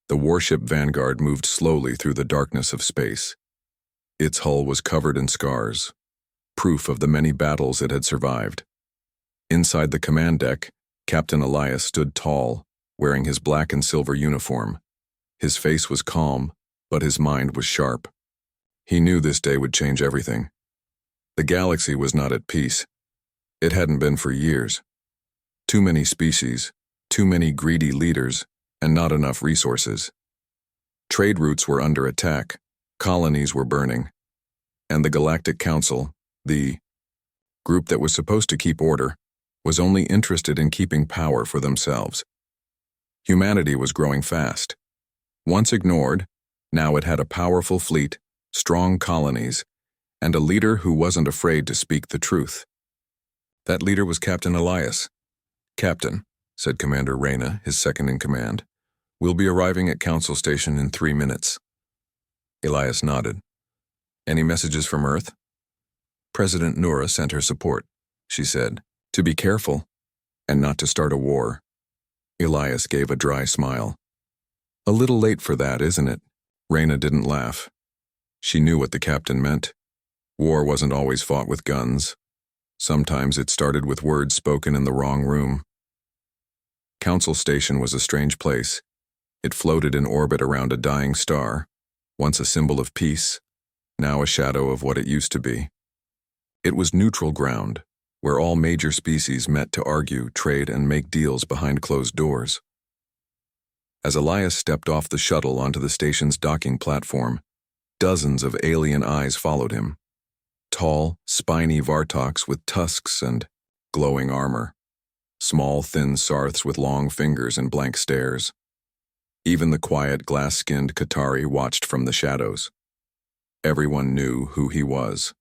The warship Vanguard moved slowly through the darkness of space. Its hull was covered in scars, proof of the many battles it had survived. Inside the command deck, Captain Elias stood tall, wearing his black and silver uniform. His face was calm, but his mind was sharp. He knew this day would change everything. The galaxy was not at peace. It hadn't been for years. Too many species, too many greedy leaders, and not enough resources. Trade routes were under attack, colonies were burning, and the Galactic Council, the group that was supposed to keep order, was only interested in keeping power for themselves. Humanity was growing fast. Once ignored, now it had a powerful fleet, strong colonies, and a leader who wasn't afraid to speak the truth. That leader was Captain Elias. "Captain," said Commander Reyna, his second-in-command, "we'll be arriving at Council Station in 3 minutes." Elias nodded. "Any messages from Earth?" "President Nura sent her support," she said, "to be careful, and not to start a war." Elias gave a dry smile. "A little late for that, isn't it?" Reyna didn't laugh. She knew what the captain meant. War wasn't always fought with guns. Sometimes it started with words spoken in the wrong room. Council Station was a strange place. It floated in orbit around a dying star, once a symbol of peace, now a shadow of what it used to be. It was neutral ground, where all major species met to argue, trade, and make deals behind closed doors. As Elias stepped off the shuttle onto the station's docking platform, dozens of alien eyes followed him. Tall, spiny Vartoks with tusks and glowing armor. Small, thin Sarths with long fingers and blank stares. Even the quiet, glass-skinned Qatari watched from the shadows. Everyone knew who he was.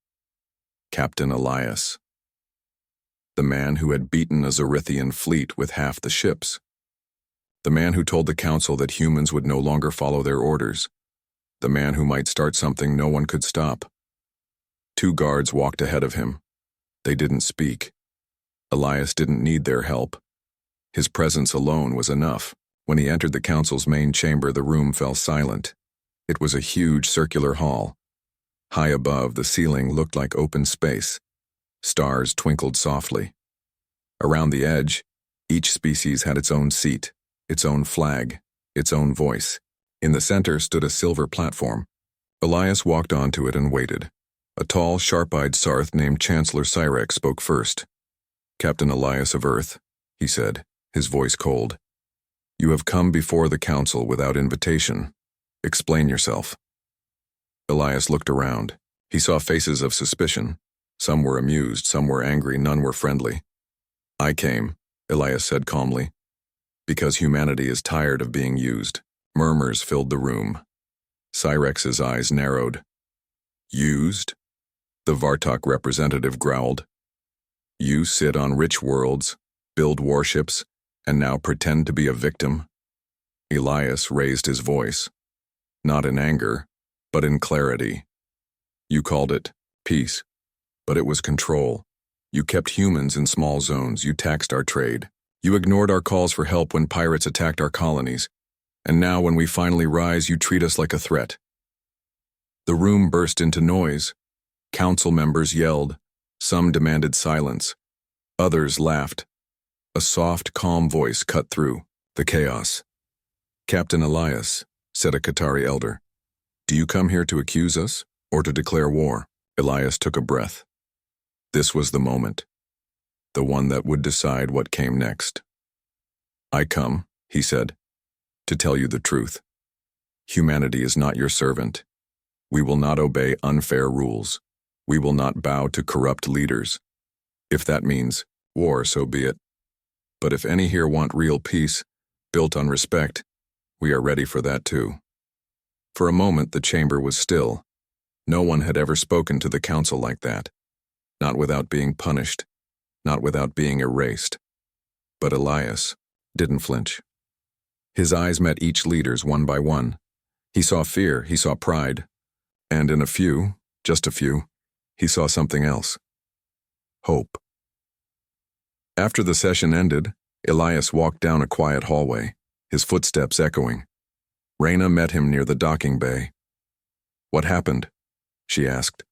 Captain Elias. The man who had beaten a Zorithian fleet with half the ships. The man who told the council that humans would no longer follow their orders. The man who might start something no one could stop. 2 guards walked ahead of him. They didn't speak. Elias didn't need their help. His presence alone was enough. When he entered the council's main chamber, the room fell silent. It was a huge circular hall. High above, the ceiling looked like open space. Stars twinkled softly. Around the edge, each species had its own seat, its own flag, its own voice. In the center stood a silver platform. Elias walked onto it and waited. A tall, sharp-eyed Sarth named Chancellor Cyrex spoke first. "Captain Elias of Earth," he said, his voice cold. "You have come before the council without invitation. Explain yourself." Elias looked around. He saw faces of suspicion. Some were amused, some were angry, none were friendly. "I came," Elias said calmly, "because humanity is tired of being used." Murmurs filled the room. Cyrex's eyes narrowed. "Used?" The Vartok representative growled. "You sit on rich worlds, build warships, and now pretend to be a victim?" Elias raised his voice. Not in anger, but in clarity. "You called it peace, but it was control. You kept humans in small zones, you taxed our trade. You ignored our calls for help when pirates attacked our colonies. And now when we finally rise, you treat us like a threat." The room burst into noise. Council members yelled. Some demanded silence. Others laughed. A soft, calm voice cut through the chaos. "Captain Elias," said a Qatari elder, "do you come here to accuse us or to declare war?" Elias took a breath. This was the moment. The one that would decide what came next. "I come," he said, "to tell you the truth. Humanity is not your servant. We will not obey unfair rules. We will not bow to corrupt leaders. If that means war, so be it. But if any here want real peace, built on respect, we are ready for that too." For a moment the chamber was still. No one had ever spoken to the council like that. Not without being punished, not without being erased. But Elias didn't flinch. His eyes met each leader's one by one. He saw fear, he saw pride, and in a few, just a few, he saw something else. Hope. After the session ended, Elias walked down a quiet hallway, his footsteps echoing. Reyna met him near the docking bay. "What happened?" she asked.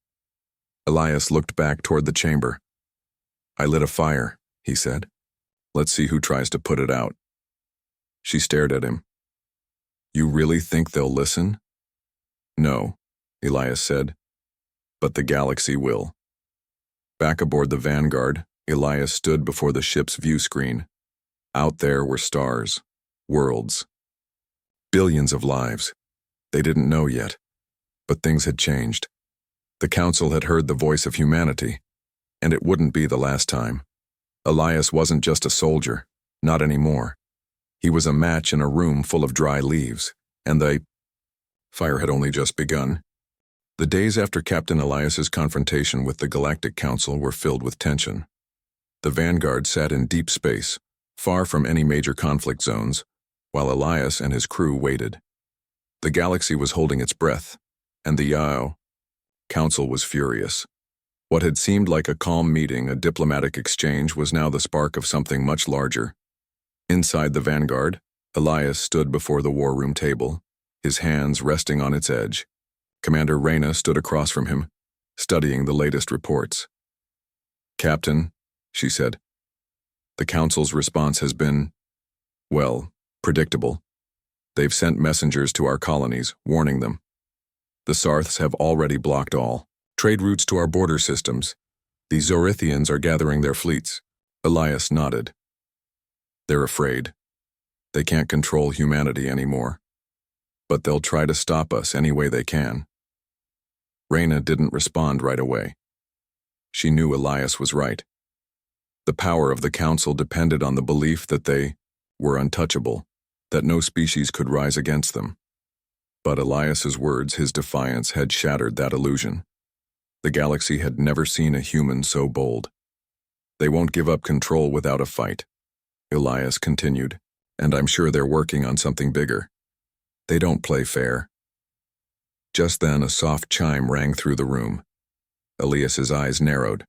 Elias looked back toward the chamber. "I lit a fire," he said. "Let's see who tries to put it out." She stared at him. "You really think they'll listen?" "No," Elias said, "but the galaxy will." Back aboard the Vanguard, Elias stood before the ship's view screen. Out there were stars, worlds, billions of lives. They didn't know yet, but things had changed. The Council had heard the voice of humanity, and it wouldn't be the last time. Elias wasn't just a soldier, not anymore. He was a match in a room full of dry leaves, and the fire had only just begun. The days after Captain Elias's confrontation with the Galactic Council were filled with tension. The Vanguard sat in deep space, far from any major conflict zones, while Elias and his crew waited. The galaxy was holding its breath, and the Council was furious. What had seemed like a calm meeting, a diplomatic exchange, was now the spark of something much larger. Inside the Vanguard, Elias stood before the war room table, his hands resting on its edge. Commander Reyna stood across from him, studying the latest reports. "Captain," she said, "the Council's response has been, well, predictable. They've sent messengers to our colonies, warning them. The Sarths have already blocked all trade routes to our border systems. The Zorithians are gathering their fleets." Elias nodded. "They're afraid. They can't control humanity anymore. But they'll try to stop us any way they can." Reyna didn't respond right away. She knew Elias was right. The power of the Council depended on the belief that they were untouchable, that no species could rise against them. But Elias's words, his defiance, had shattered that illusion. The galaxy had never seen a human so bold. "They won't give up control without a fight," Elias continued, "and I'm sure they're working on something bigger. They don't play fair." Just then a soft chime rang through the room. Elias's eyes narrowed.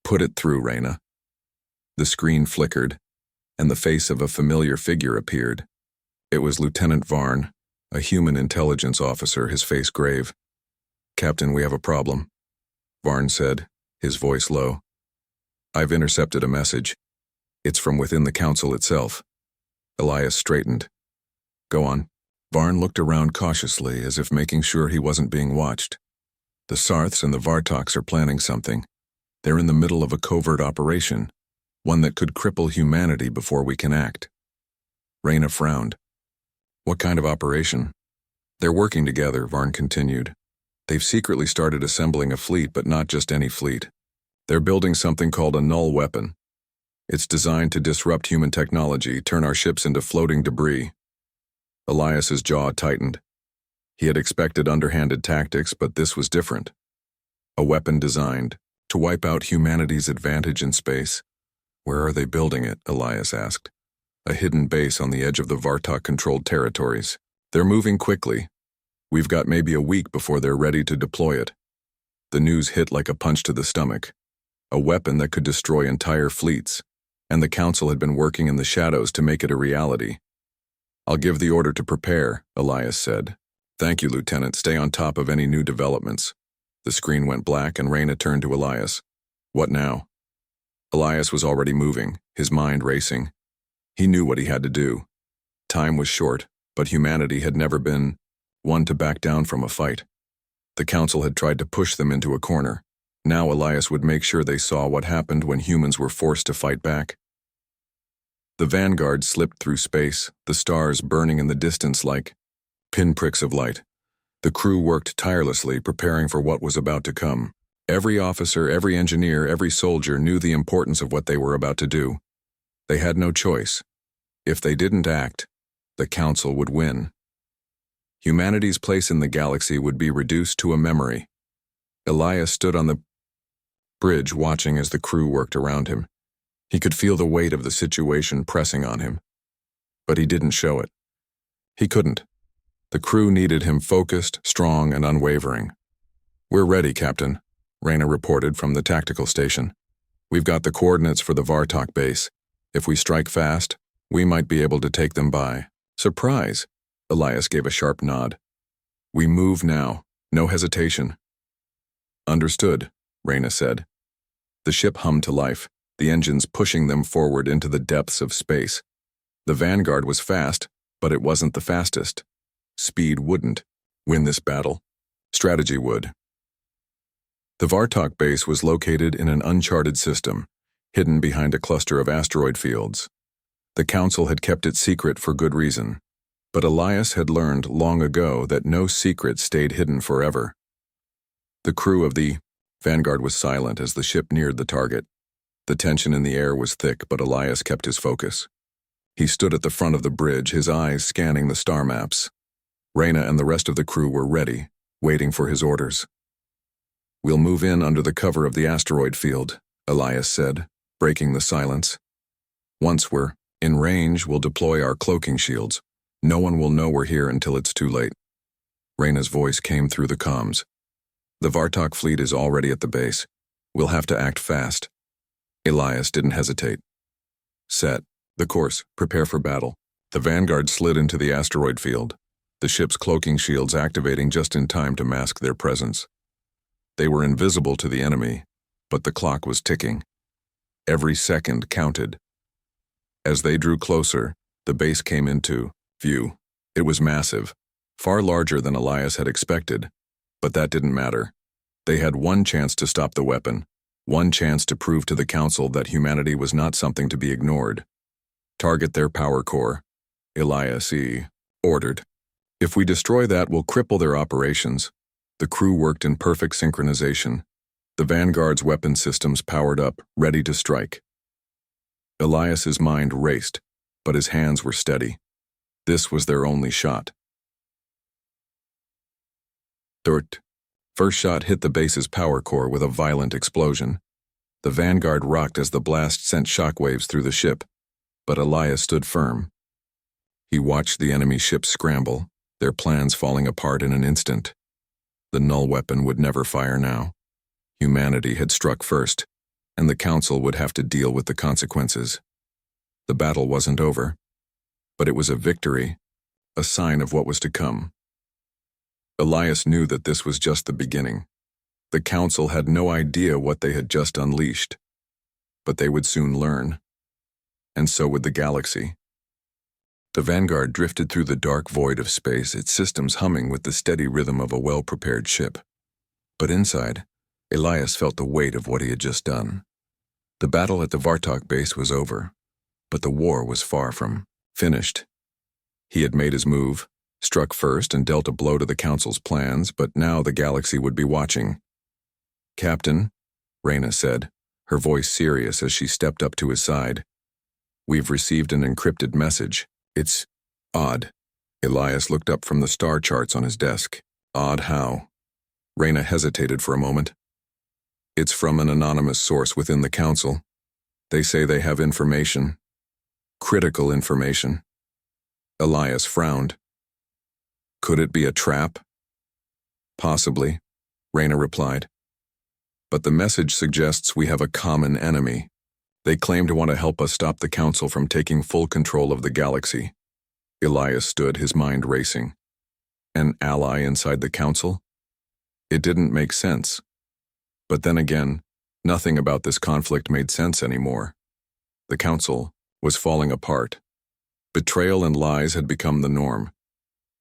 "Put it through, Reyna." The screen flickered, and the face of a familiar figure appeared. It was Lieutenant Varn, a human intelligence officer, his face grave. "Captain, we have a problem," Varn said, his voice low. "I've intercepted a message. It's from within the Council itself." Elias straightened. "Go on." Varn looked around cautiously, as if making sure he wasn't being watched. "The Sarths and the Vartoks are planning something. They're in the middle of a covert operation, one that could cripple humanity before we can act." Reyna frowned. "What kind of operation?" "They're working together," Varn continued. "They've secretly started assembling a fleet, but not just any fleet. They're building something called a null weapon. It's designed to disrupt human technology, turn our ships into floating debris." Elias's jaw tightened. He had expected underhanded tactics, but this was different. A weapon designed to wipe out humanity's advantage in space. "Where are they building it?" Elias asked. "A hidden base on the edge of the Vartok-controlled territories. They're moving quickly. We've got maybe a week before they're ready to deploy it." The news hit like a punch to the stomach. A weapon that could destroy entire fleets, and the Council had been working in the shadows to make it a reality. "I'll give the order to prepare," Elias said. "Thank you, Lieutenant. Stay on top of any new developments." The screen went black and Reyna turned to Elias. "What now?" Elias was already moving, his mind racing. He knew what he had to do. Time was short, but humanity had never been one to back down from a fight. The Council had tried to push them into a corner. Now Elias would make sure they saw what happened when humans were forced to fight back. The Vanguard slipped through space, the stars burning in the distance like pinpricks of light. The crew worked tirelessly, preparing for what was about to come. Every officer, every engineer, every soldier knew the importance of what they were about to do. They had no choice. If they didn't act, the Council would win. Humanity's place in the galaxy would be reduced to a memory. Elias stood on the bridge watching as the crew worked around him. He could feel the weight of the situation pressing on him. But he didn't show it. He couldn't. The crew needed him focused, strong, and unwavering. "We're ready, Captain," Reyna reported from the tactical station. "We've got the coordinates for the Vartok base. If we strike fast, we might be able to take them by surprise." Elias gave a sharp nod. We move now. No hesitation. Understood, Reyna said. The ship hummed to life, the engines pushing them forward into the depths of space. The Vanguard was fast, but it wasn't the fastest. Speed wouldn't win this battle. Strategy would. The Vartok base was located in an uncharted system, hidden behind a cluster of asteroid fields. The Council had kept it secret for good reason, but Elias had learned long ago that no secret stayed hidden forever. The crew of the Vanguard was silent as the ship neared the target. The tension in the air was thick, but Elias kept his focus. He stood at the front of the bridge, his eyes scanning the star maps. Reyna and the rest of the crew were ready, waiting for his orders. We'll move in under the cover of the asteroid field, Elias said, breaking the silence. Once we're in range, we'll deploy our cloaking shields. No one will know we're here until it's too late. Reyna's voice came through the comms. The Vartok fleet is already at the base. We'll have to act fast. Elias didn't hesitate. Set the course, prepare for battle. The Vanguard slid into the asteroid field, the ship's cloaking shields activating just in time to mask their presence. They were invisible to the enemy, but the clock was ticking. Every second counted. As they drew closer, the base came into view. It was massive, far larger than Elias had expected, but that didn't matter. They had one chance to stop the weapon, one chance to prove to the Council that humanity was not something to be ignored. Target their power core, Elias ordered. If we destroy that, we'll cripple their operations. The crew worked in perfect synchronization. The Vanguard's weapon systems powered up, ready to strike. Elias's mind raced, but his hands were steady. This was their only shot. Dirt. First shot hit the base's power core with a violent explosion. The Vanguard rocked as the blast sent shockwaves through the ship, but Elias stood firm. He watched the enemy ship scramble, their plans falling apart in an instant. The null weapon would never fire now. Humanity had struck first, and the Council would have to deal with the consequences. The battle wasn't over, but it was a victory, a sign of what was to come. Elias knew that this was just the beginning. The Council had no idea what they had just unleashed, but they would soon learn. And so would the galaxy. The Vanguard drifted through the dark void of space, its systems humming with the steady rhythm of a well-prepared ship. But inside, Elias felt the weight of what he had just done. The battle at the Vartok base was over, but the war was far from finished. He had made his move, struck first and dealt a blow to the Council's plans, but now the galaxy would be watching. Captain, Reyna said, her voice serious as she stepped up to his side. We've received an encrypted message. It's odd. Elias looked up from the star charts on his desk. Odd how? Reyna hesitated for a moment. It's from an anonymous source within the Council. They say they have information. Critical information. Elias frowned. Could it be a trap? Possibly, Reyna replied. But the message suggests we have a common enemy. They claim to want to help us stop the Council from taking full control of the galaxy. Elias stood, his mind racing. An ally inside the Council? It didn't make sense. But then again, nothing about this conflict made sense anymore. The Council was falling apart. Betrayal and lies had become the norm.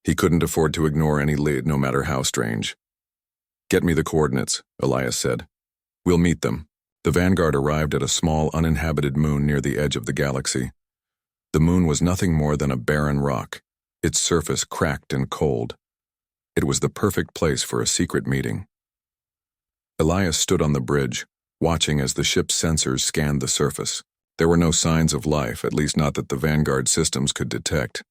He couldn't afford to ignore any lead, no matter how strange. Get me the coordinates, Elias said. We'll meet them. The Vanguard arrived at a small, uninhabited moon near the edge of the galaxy. The moon was nothing more than a barren rock, its surface cracked and cold. It was the perfect place for a secret meeting. Elias stood on the bridge, watching as the ship's sensors scanned the surface. There were no signs of life, at least not that the Vanguard systems could detect.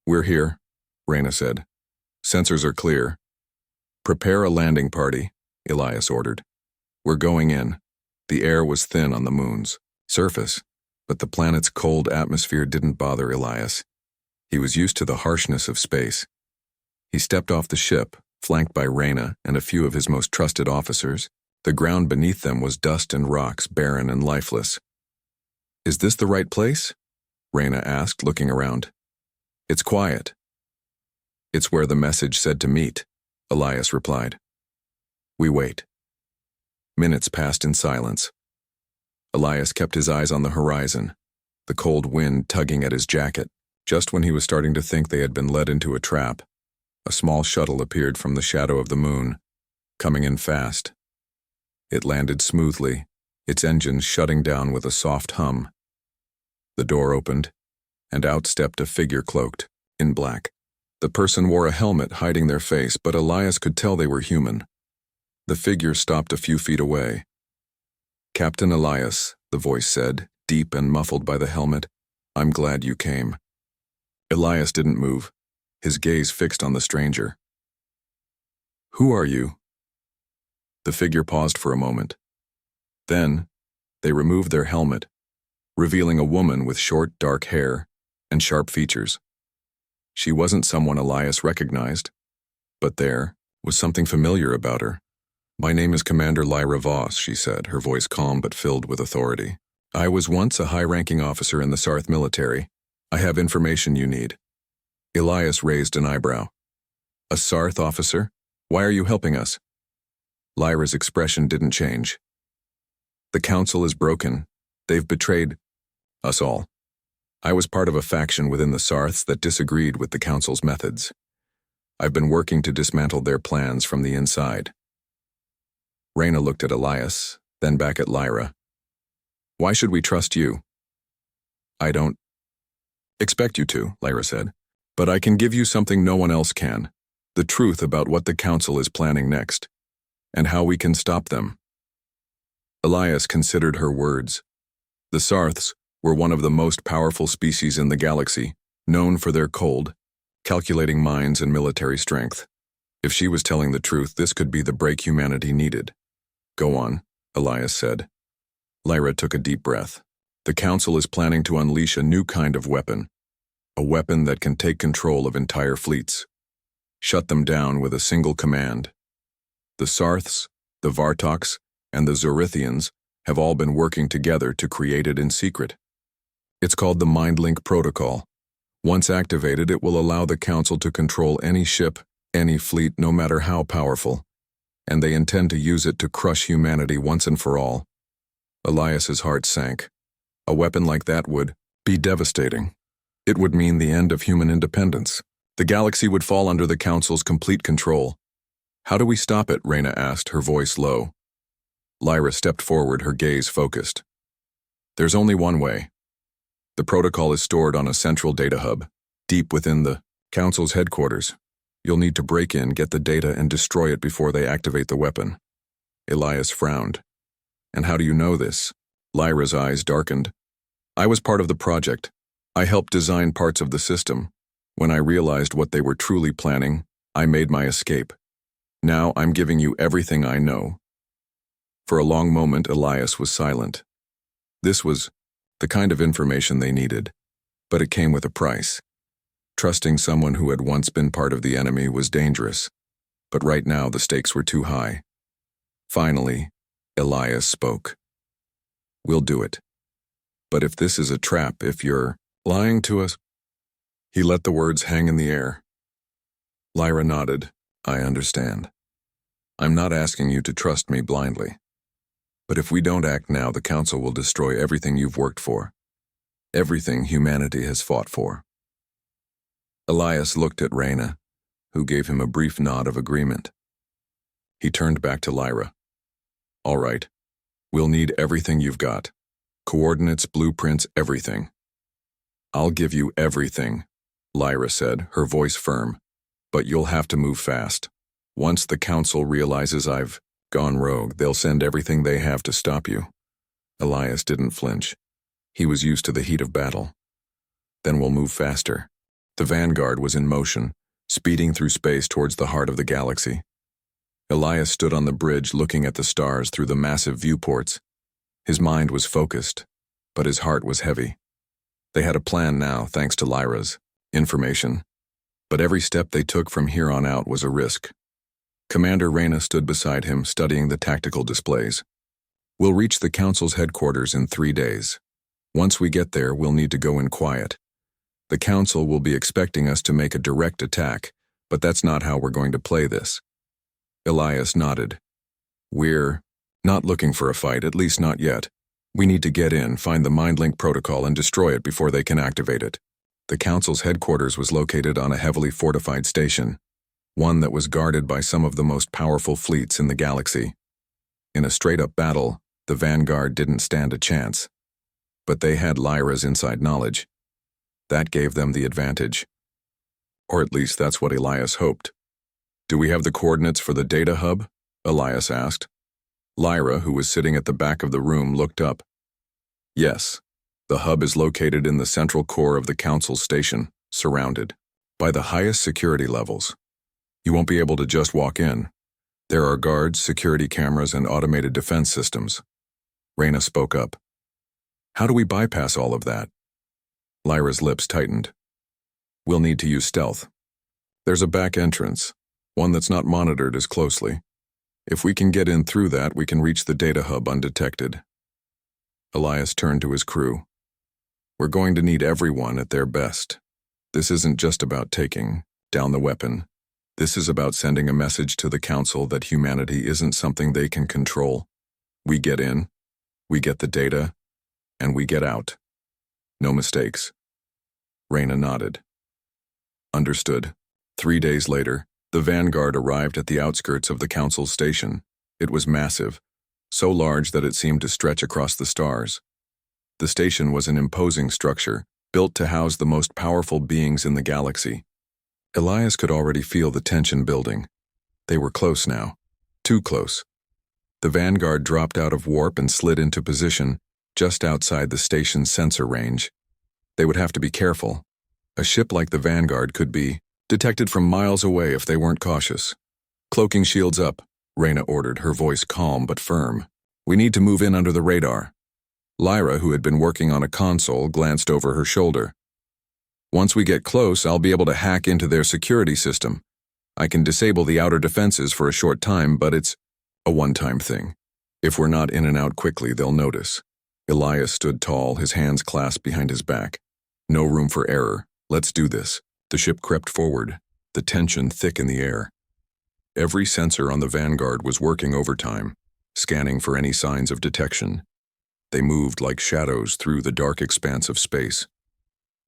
We're here, Reyna said. Sensors are clear. Prepare a landing party, Elias ordered. We're going in. The air was thin on the moon's surface, but the planet's cold atmosphere didn't bother Elias. He was used to the harshness of space. He stepped off the ship, flanked by Reyna and a few of his most trusted officers. The ground beneath them was dust and rocks, barren and lifeless. Is this the right place? Reyna asked, looking around. It's quiet. It's where the message said to meet, Elias replied. We wait. Minutes passed in silence. Elias kept his eyes on the horizon, the cold wind tugging at his jacket. Just when he was starting to think they had been led into a trap, a small shuttle appeared from the shadow of the moon, coming in fast. It landed smoothly, its engines shutting down with a soft hum. The door opened, and out stepped a figure cloaked in black. The person wore a helmet hiding their face, but Elias could tell they were human. The figure stopped a few feet away. Captain Elias, the voice said, deep and muffled by the helmet, I'm glad you came. Elias didn't move, his gaze fixed on the stranger. Who are you? The figure paused for a moment. Then, they removed their helmet, revealing a woman with short, dark hair and sharp features. She wasn't someone Elias recognized, but there was something familiar about her. My name is Commander Lyra Voss, she said, her voice calm but filled with authority. I was once a high-ranking officer in the Sarth military. I have information you need. Elias raised an eyebrow. A Sarth officer? Why are you helping us? Lyra's expression didn't change. The council is broken. They've betrayed us all. I was part of a faction within the Sarths that disagreed with the council's methods. I've been working to dismantle their plans from the inside. Reyna looked at Elias, then back at Lyra. Why should we trust you? I don't expect you to, Lyra said, but I can give you something no one else can, the truth about what the council is planning next, and how we can stop them. Elias considered her words. The Sarths were one of the most powerful species in the galaxy, known for their cold, calculating minds and military strength. If she was telling the truth, this could be the break humanity needed. Go on, Elias said. Lyra took a deep breath. The council is planning to unleash a new kind of weapon, a weapon that can take control of entire fleets, shut them down with a single command. The Sarths, the Vartoks, and the Zorithians have all been working together to create it in secret. It's called the Mind-Link Protocol. Once activated, it will allow the council to control any ship, any fleet, no matter how powerful, and they intend to use it to crush humanity once and for all. Elias's heart sank. A weapon like that would be devastating. It would mean the end of human independence. The galaxy would fall under the council's complete control. How do we stop it? Reyna asked, her voice low. Lyra stepped forward, her gaze focused. There's only one way. The protocol is stored on a central data hub, deep within the council's headquarters. You'll need to break in, get the data, and destroy it before they activate the weapon. Elias frowned. And how do you know this? Lyra's eyes darkened. I was part of the project. I helped design parts of the system. When I realized what they were truly planning, I made my escape. Now I'm giving you everything I know. For a long moment, Elias was silent. This was the kind of information they needed, but it came with a price. Trusting someone who had once been part of the enemy was dangerous, but right now the stakes were too high. Finally, Elias spoke. We'll do it. But if this is a trap, if you're lying to us... He let the words hang in the air. Lyra nodded. I understand. I'm not asking you to trust me blindly. But if we don't act now, the council will destroy everything you've worked for. Everything humanity has fought for. Elias looked at Reyna, who gave him a brief nod of agreement. He turned back to Lyra. All right. We'll need everything you've got. Coordinates, blueprints, everything. I'll give you everything, Lyra said, her voice firm. But you'll have to move fast. Once the council realizes I've gone rogue, they'll send everything they have to stop you. Elias didn't flinch. He was used to the heat of battle. Then we'll move faster. The Vanguard was in motion, speeding through space towards the heart of the galaxy. Elias stood on the bridge looking at the stars through the massive viewports. His mind was focused, but his heart was heavy. They had a plan now, thanks to Lyra's information. But every step they took from here on out was a risk. Commander Reyna stood beside him, studying the tactical displays. We'll reach the council's headquarters in 3 days. Once we get there, we'll need to go in quiet. The council will be expecting us to make a direct attack, But that's not how we're going to play this. Elias nodded. We're not looking for a fight, at least not yet. We need to get in, find the mind-link protocol, and destroy it before they can activate it. The Council's headquarters was located on a heavily fortified station, one that was guarded by some of the most powerful fleets in the galaxy. In a straight-up battle, the Vanguard didn't stand a chance. But they had Lyra's inside knowledge. That gave them the advantage. Or at least that's what Elias hoped. Do we have the coordinates for the data hub? Elias asked. Lyra, who was sitting at the back of the room, looked up. Yes. The hub is located in the central core of the Council station, surrounded by the highest security levels. You won't be able to just walk in. There are guards, security cameras, and automated defense systems. Reyna spoke up. How do we bypass all of that? Lyra's lips tightened. We'll need to use stealth. There's a back entrance, one that's not monitored as closely. If we can get in through that, we can reach the data hub undetected. Elias turned to his crew. We're going to need everyone at their best. This isn't just about taking down the weapon. This is about sending a message to the Council that humanity isn't something they can control. We get in, we get the data, and we get out. No mistakes. Reyna nodded. Understood. 3 days later, the Vanguard arrived at the outskirts of the Council's station. It was massive, so large that it seemed to stretch across the stars. The station was an imposing structure, built to house the most powerful beings in the galaxy. Elias could already feel the tension building. They were close now. Too close. The Vanguard dropped out of warp and slid into position, just outside the station's sensor range. They would have to be careful. A ship like the Vanguard could be detected from miles away if they weren't cautious. Cloaking shields up, Reyna ordered, her voice calm but firm. We need to move in under the radar. Lyra, who had been working on a console, glanced over her shoulder. Once we get close, I'll be able to hack into their security system. I can disable the outer defenses for a short time, but it's a one-time thing. If we're not in and out quickly, they'll notice. Elias stood tall, his hands clasped behind his back. No room for error. Let's do this. The ship crept forward, the tension thick in the air. Every sensor on the Vanguard was working overtime, scanning for any signs of detection. They moved like shadows through the dark expanse of space.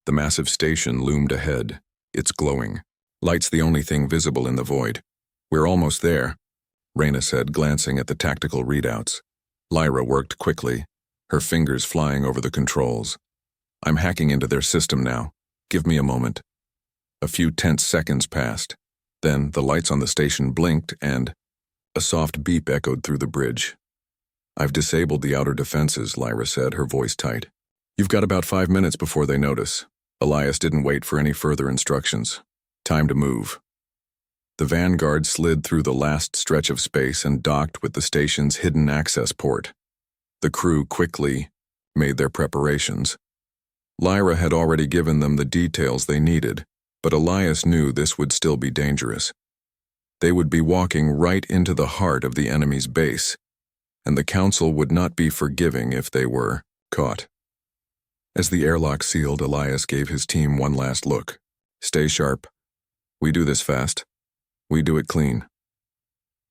The massive station loomed ahead, its glowing. Light's the only thing visible in the void. We're almost there, Reyna said, glancing at the tactical readouts. Lyra worked quickly, her fingers flying over the controls. I'm hacking into their system now. Give me a moment. A few tense seconds passed. Then the lights on the station blinked and a soft beep echoed through the bridge. I've disabled the outer defenses, Lyra said, her voice tight. You've got about 5 minutes before they notice. Elias didn't wait for any further instructions. Time to move. The Vanguard slid through the last stretch of space and docked with the station's hidden access port. The crew quickly made their preparations. Lyra had already given them the details they needed, but Elias knew this would still be dangerous. They would be walking right into the heart of the enemy's base, and the Council would not be forgiving if they were caught. As the airlock sealed, Elias gave his team one last look. Stay sharp. We do this fast. We do it clean.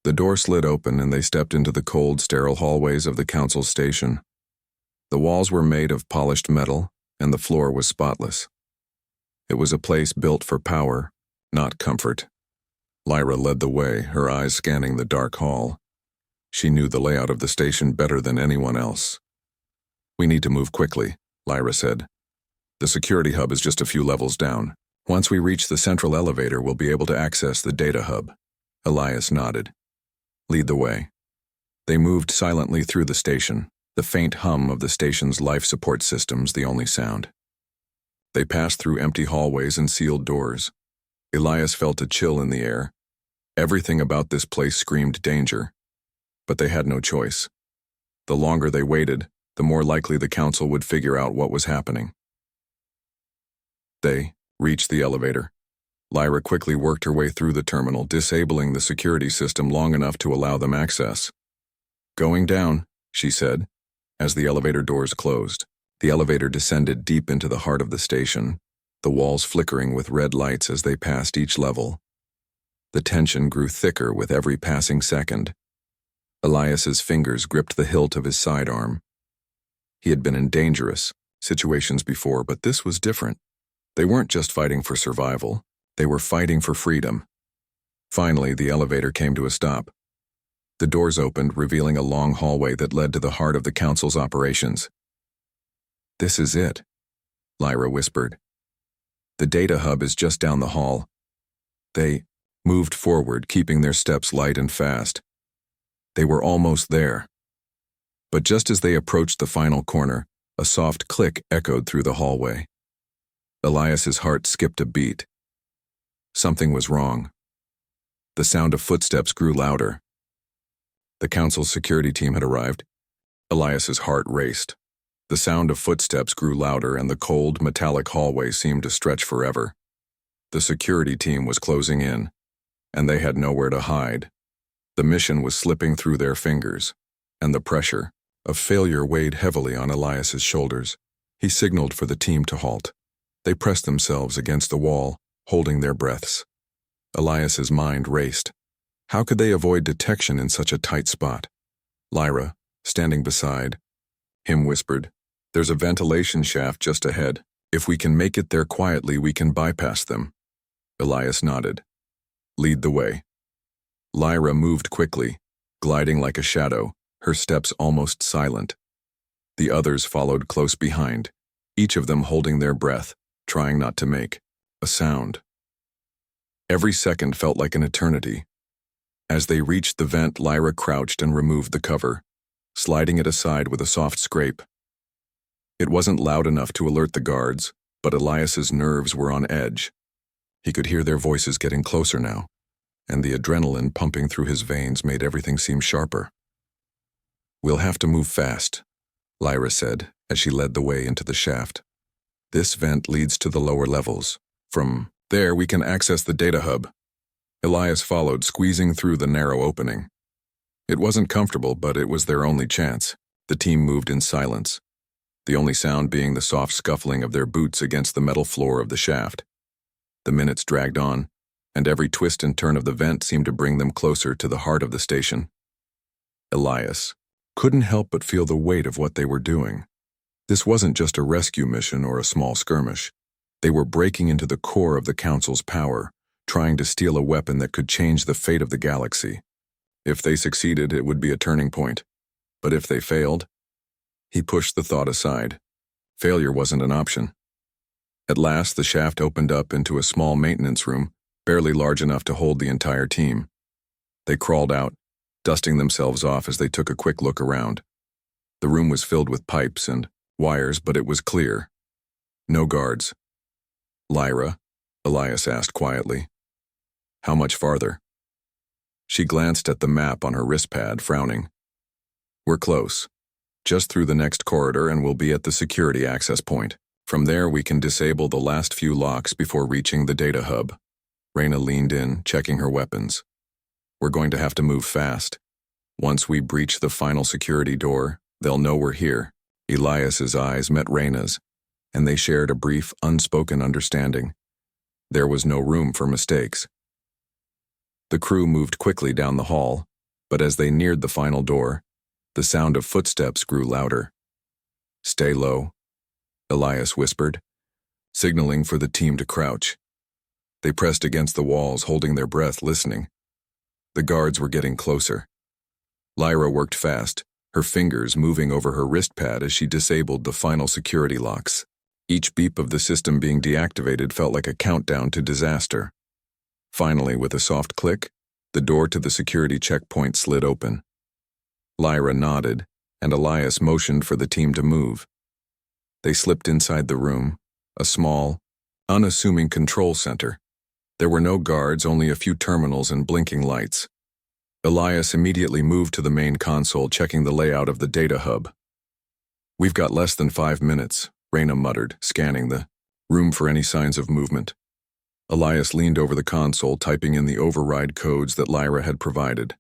The door slid open and they stepped into the cold, sterile hallways of the Council station. The walls were made of polished metal, and the floor was spotless. It was a place built for power, not comfort. Lyra led the way, her eyes scanning the dark hall. She knew the layout of the station better than anyone else. We need to move quickly, Lyra said. The security hub is just a few levels down. Once we reach the central elevator, we'll be able to access the data hub. Elias nodded. Lead the way. They moved silently through the station, the faint hum of the station's life support systems the only sound. They passed through empty hallways and sealed doors. Elias felt a chill in the air. Everything about this place screamed danger. But they had no choice. The longer they waited, the more likely the Council would figure out what was happening. They reached the elevator. Lyra quickly worked her way through the terminal, disabling the security system long enough to allow them access. Going down, she said, as the elevator doors closed. The elevator descended deep into the heart of the station, the walls flickering with red lights as they passed each level. The tension grew thicker with every passing second. Elias's fingers gripped the hilt of his sidearm. He had been in dangerous situations before, but this was different. They weren't just fighting for survival, they were fighting for freedom. Finally, the elevator came to a stop. The doors opened, revealing a long hallway that led to the heart of the council's operations. "This is it," Lyra whispered. "The data hub is just down the hall." They moved forward, keeping their steps light and fast. They were almost there. But just as they approached the final corner, a soft click echoed through the hallway. Elias's heart skipped a beat. Something was wrong. The sound of footsteps grew louder. The council's security team had arrived. Elias's heart raced. The sound of footsteps grew louder, and the cold, metallic hallway seemed to stretch forever. The security team was closing in, and they had nowhere to hide. The mission was slipping through their fingers, and the pressure of failure weighed heavily on Elias's shoulders. He signaled for the team to halt. They pressed themselves against the wall, holding their breaths. Elias's mind raced. How could they avoid detection in such a tight spot? Lyra, standing beside him, whispered, "There's a ventilation shaft just ahead. If we can make it there quietly, we can bypass them." Elias nodded. "Lead the way." Lyra moved quickly, gliding like a shadow, her steps almost silent. The others followed close behind, each of them holding their breath, trying not to make a sound. Every second felt like an eternity. As they reached the vent, Lyra crouched and removed the cover, sliding it aside with a soft scrape. It wasn't loud enough to alert the guards, but Elias's nerves were on edge. He could hear their voices getting closer now, and the adrenaline pumping through his veins made everything seem sharper. "We'll have to move fast," Lyra said as she led the way into the shaft. "This vent leads to the lower levels. From there, we can access the data hub." Elias followed, squeezing through the narrow opening. It wasn't comfortable, but it was their only chance. The team moved in silence, the only sound being the soft scuffling of their boots against the metal floor of the shaft. The minutes dragged on, and every twist and turn of the vent seemed to bring them closer to the heart of the station. Elias couldn't help but feel the weight of what they were doing. This wasn't just a rescue mission or a small skirmish. They were breaking into the core of the Council's power, trying to steal a weapon that could change the fate of the galaxy. If they succeeded, it would be a turning point. But if they failed, he pushed the thought aside. Failure wasn't an option. At last, the shaft opened up into a small maintenance room, barely large enough to hold the entire team. They crawled out, dusting themselves off as they took a quick look around. The room was filled with pipes and wires, but it was clear. No guards. "Lyra?" Elias asked quietly. "How much farther?" She glanced at the map on her wrist pad, frowning. "We're close. Just through the next corridor and we'll be at the security access point. From there we can disable the last few locks before reaching the data hub." Reyna leaned in, checking her weapons. "We're going to have to move fast. Once we breach the final security door, they'll know we're here." Elias's eyes met Reyna's, and they shared a brief, unspoken understanding. There was no room for mistakes. The crew moved quickly down the hall, but as they neared the final door, the sound of footsteps grew louder. "Stay low," Elias whispered, signaling for the team to crouch. They pressed against the walls, holding their breath, listening. The guards were getting closer. Lyra worked fast, her fingers moving over her wrist pad as she disabled the final security locks. Each beep of the system being deactivated felt like a countdown to disaster. Finally, with a soft click, the door to the security checkpoint slid open. Lyra nodded, and Elias motioned for the team to move. They slipped inside the room, a small, unassuming control center. There were no guards, only a few terminals and blinking lights. Elias immediately moved to the main console, checking the layout of the data hub. "We've got less than 5 minutes," Reyna muttered, scanning the room for any signs of movement. Elias leaned over the console, typing in the override codes that Lyra had provided.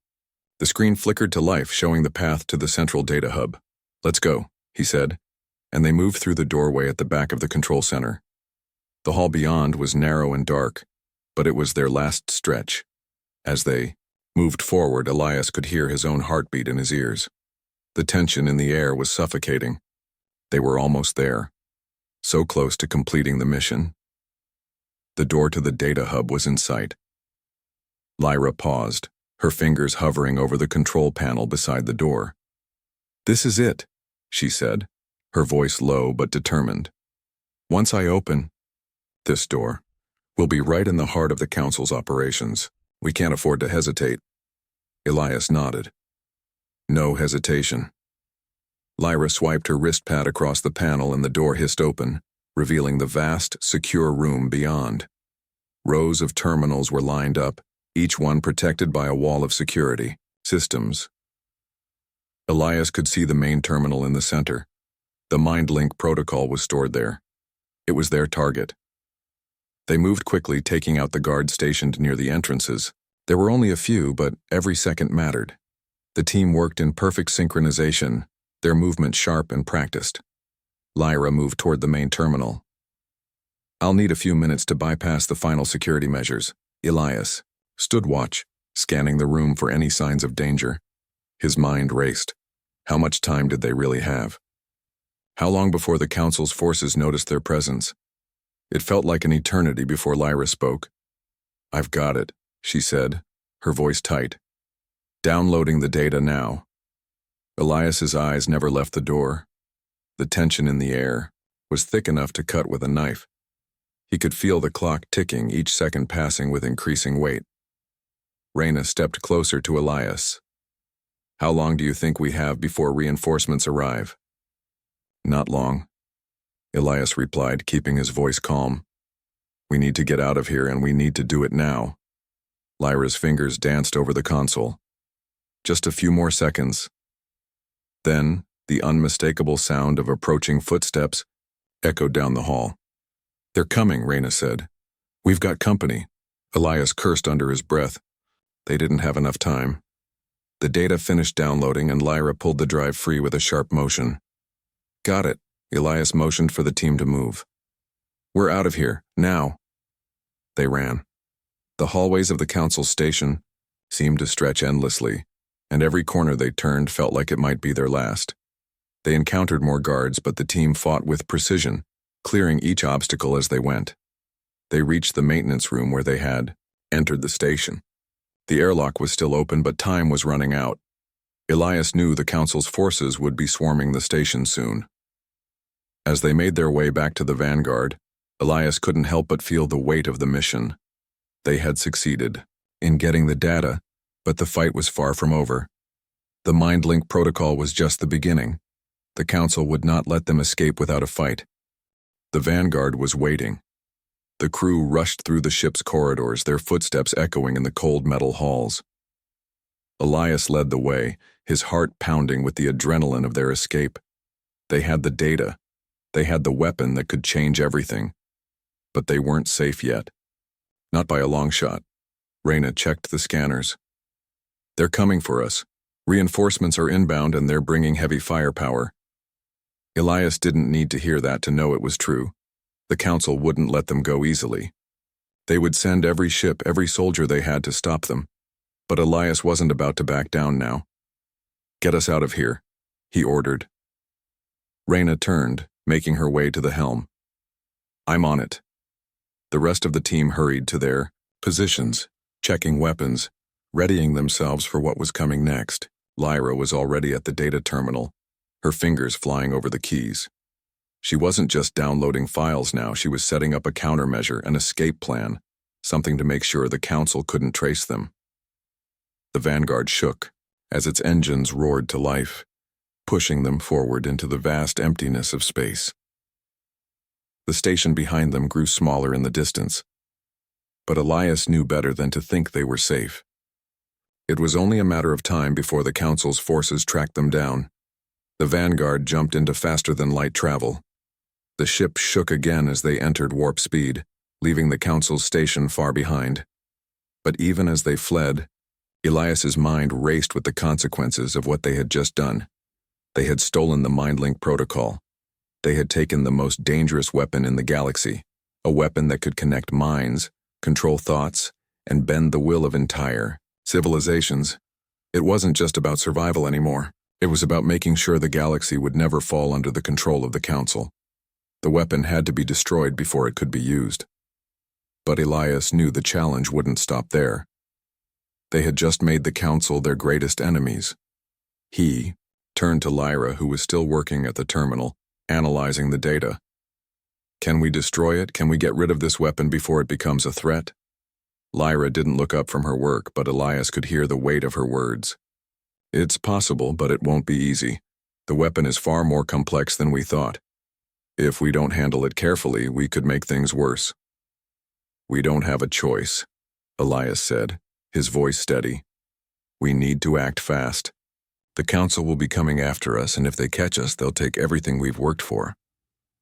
The screen flickered to life, showing the path to the central data hub. "Let's go," he said, and they moved through the doorway at the back of the control center. The hall beyond was narrow and dark, but it was their last stretch. As they moved forward, Elias could hear his own heartbeat in his ears. The tension in the air was suffocating. They were almost there, so close to completing the mission. The door to the data hub was in sight. Lyra paused, her fingers hovering over the control panel beside the door. "This is it," she said, her voice low but determined. "Once I open this door, we'll be right in the heart of the Council's operations. We can't afford to hesitate." Elias nodded. No hesitation. Lyra swiped her wrist pad across the panel and the door hissed open, revealing the vast, secure room beyond. Rows of terminals were lined up, each one protected by a wall of security systems. Elias could see the main terminal in the center. The MindLink protocol was stored there. It was their target. They moved quickly, taking out the guards stationed near the entrances. There were only a few, but every second mattered. The team worked in perfect synchronization, their movement sharp and practiced. Lyra moved toward the main terminal. "I'll need a few minutes to bypass the final security measures." Elias stood watch, scanning the room for any signs of danger. His mind raced. How much time did they really have? How long before the Council's forces noticed their presence? It felt like an eternity before Lyra spoke. "I've got it," she said, her voice tight. "Downloading the data now." Elias's eyes never left the door. The tension in the air was thick enough to cut with a knife. He could feel the clock ticking, each second passing with increasing weight. Reyna stepped closer to Elias. "How long do you think we have before reinforcements arrive?" "Not long," Elias replied, keeping his voice calm. "We need to get out of here, and we need to do it now." Lyra's fingers danced over the console. Just a few more seconds. Then, the unmistakable sound of approaching footsteps echoed down the hall. "They're coming," Reyna said. "We've got company." Elias cursed under his breath. They didn't have enough time. The data finished downloading, and Lyra pulled the drive free with a sharp motion. "Got it." Elias motioned for the team to move. "We're out of here, now." They ran. The hallways of the Council station seemed to stretch endlessly, and every corner they turned felt like it might be their last. They encountered more guards, but the team fought with precision, clearing each obstacle as they went. They reached the maintenance room where they had entered the station. The airlock was still open, but time was running out. Elias knew the Council's forces would be swarming the station soon. As they made their way back to the Vanguard, Elias couldn't help but feel the weight of the mission. They had succeeded in getting the data, but the fight was far from over. The MindLink protocol was just the beginning. The Council would not let them escape without a fight. The Vanguard was waiting. The crew rushed through the ship's corridors, their footsteps echoing in the cold metal halls. Elias led the way, his heart pounding with the adrenaline of their escape. They had the data. They had the weapon that could change everything. But they weren't safe yet. Not by a long shot. Reyna checked the scanners. "They're coming for us. Reinforcements are inbound and they're bringing heavy firepower." Elias didn't need to hear that to know it was true. The Council wouldn't let them go easily. They would send every ship, every soldier they had to stop them. But Elias wasn't about to back down now. "Get us out of here," he ordered. Reyna turned, making her way to the helm. "I'm on it." The rest of the team hurried to their positions, checking weapons, readying themselves for what was coming next. Lyra was already at the data terminal, her fingers flying over the keys. She wasn't just downloading files now, she was setting up a countermeasure, an escape plan, something to make sure the Council couldn't trace them. The Vanguard shook as its engines roared to life, pushing them forward into the vast emptiness of space. The station behind them grew smaller in the distance, but Elias knew better than to think they were safe. It was only a matter of time before the Council's forces tracked them down. The Vanguard jumped into faster-than-light travel. The ship shook again as they entered warp speed, leaving the Council's station far behind. But even as they fled, Elias's mind raced with the consequences of what they had just done. They had stolen the MindLink protocol. They had taken the most dangerous weapon in the galaxy, a weapon that could connect minds, control thoughts, and bend the will of entire civilizations. It wasn't just about survival anymore. It was about making sure the galaxy would never fall under the control of the Council. The weapon had to be destroyed before it could be used. But Elias knew the challenge wouldn't stop there. They had just made the Council their greatest enemies. He turned to Lyra, who was still working at the terminal, analyzing the data. Can we destroy it? Can we get rid of this weapon before it becomes a threat? Lyra didn't look up from her work, but Elias could hear the weight of her words. It's possible, but it won't be easy. The weapon is far more complex than we thought. If we don't handle it carefully, we could make things worse. We don't have a choice, Elias said, his voice steady. We need to act fast. The Council will be coming after us, and if they catch us, they'll take everything we've worked for.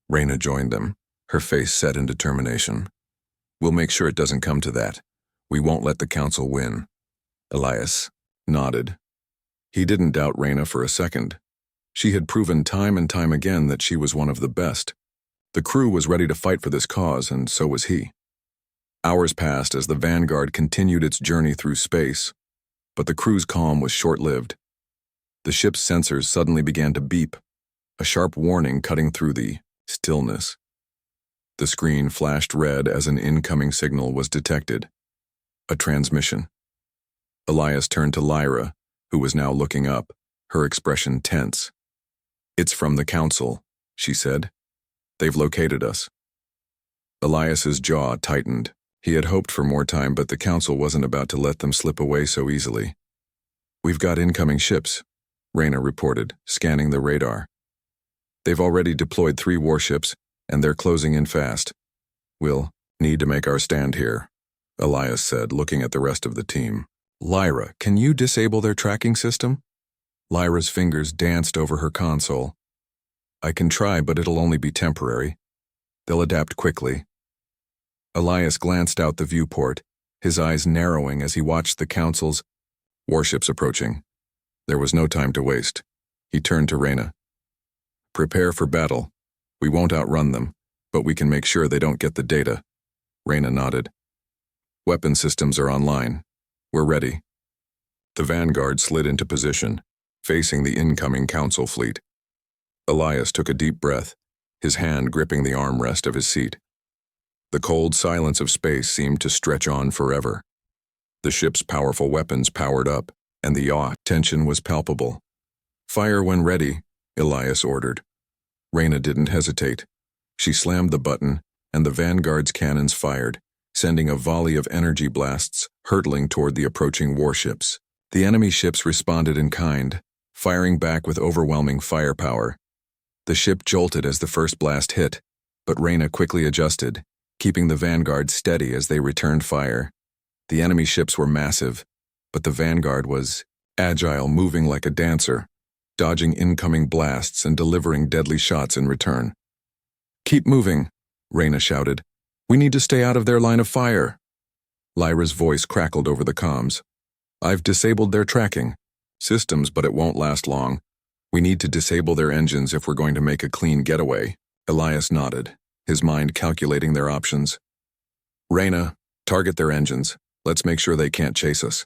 Reyna joined them, her face set in determination. We'll make sure it doesn't come to that. We won't let the Council win. Elias nodded. He didn't doubt Reyna for a second. She had proven time and time again that she was one of the best. The crew was ready to fight for this cause, and so was he. Hours passed as the Vanguard continued its journey through space, but the crew's calm was short-lived. The ship's sensors suddenly began to beep, a sharp warning cutting through the stillness. The screen flashed red as an incoming signal was detected. A transmission. Elias turned to Lyra, who was now looking up, her expression tense. It's from the Council, she said. They've located us. Elias's jaw tightened. He had hoped for more time, but the Council wasn't about to let them slip away so easily. We've got incoming ships, Reyna reported, scanning the radar. They've already deployed 3 warships, and they're closing in fast. We'll need to make our stand here, Elias said, looking at the rest of the team. Lyra, can you disable their tracking system? Lyra's fingers danced over her console. I can try, but it'll only be temporary. They'll adapt quickly. Elias glanced out the viewport, his eyes narrowing as he watched the Council's warships approaching. There was no time to waste. He turned to Reyna. Prepare for battle. We won't outrun them, but we can make sure they don't get the data. Reyna nodded. Weapon systems are online. We're ready. The Vanguard slid into position, facing the incoming Council fleet. Elias took a deep breath, his hand gripping the armrest of his seat. The cold silence of space seemed to stretch on forever. The ship's powerful weapons powered up, and the yaw tension was palpable. Fire when ready, Elias ordered. Reyna didn't hesitate. She slammed the button, and the Vanguard's cannons fired, sending a volley of energy blasts hurtling toward the approaching warships. The enemy ships responded in kind, firing back with overwhelming firepower. The ship jolted as the first blast hit, but Reyna quickly adjusted, keeping the Vanguard steady as they returned fire. The enemy ships were massive, but the Vanguard was agile, moving like a dancer, dodging incoming blasts and delivering deadly shots in return. Keep moving, Reyna shouted. We need to stay out of their line of fire. Lyra's voice crackled over the comms. I've disabled their tracking systems, but it won't last long. We need to disable their engines if we're going to make a clean getaway. Elias nodded, his mind calculating their options. Reyna, target their engines. Let's make sure they can't chase us.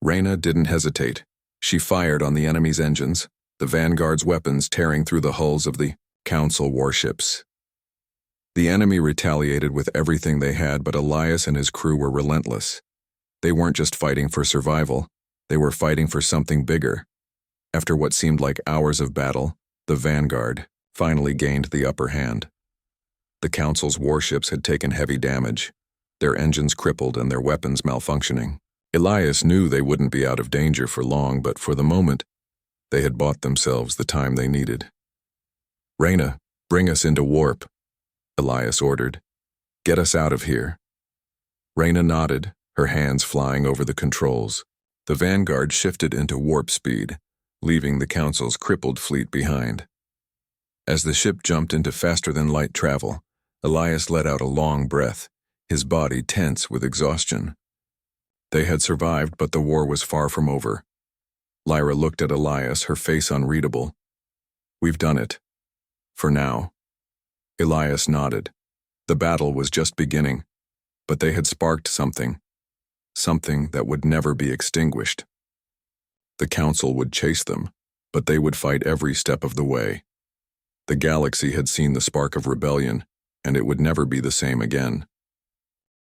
Reyna didn't hesitate. She fired on the enemy's engines, the Vanguard's weapons tearing through the hulls of the Council warships. The enemy retaliated with everything they had, but Elias and his crew were relentless. They weren't just fighting for survival, they were fighting for something bigger. After what seemed like hours of battle, the Vanguard finally gained the upper hand. The Council's warships had taken heavy damage, their engines crippled and their weapons malfunctioning. Elias knew they wouldn't be out of danger for long, but for the moment, they had bought themselves the time they needed. Reyna, bring us into warp, Elias ordered. Get us out of here. Reyna nodded, her hands flying over the controls. The Vanguard shifted into warp speed, leaving the Council's crippled fleet behind. As the ship jumped into faster-than-light travel, Elias let out a long breath, his body tense with exhaustion. They had survived, but the war was far from over. Lyra looked at Elias, her face unreadable. We've done it. For now. Elias nodded. The battle was just beginning, but they had sparked something. something that would never be extinguished. The Council would chase them, but they would fight every step of the way. The galaxy had seen the spark of rebellion, and it would never be the same again.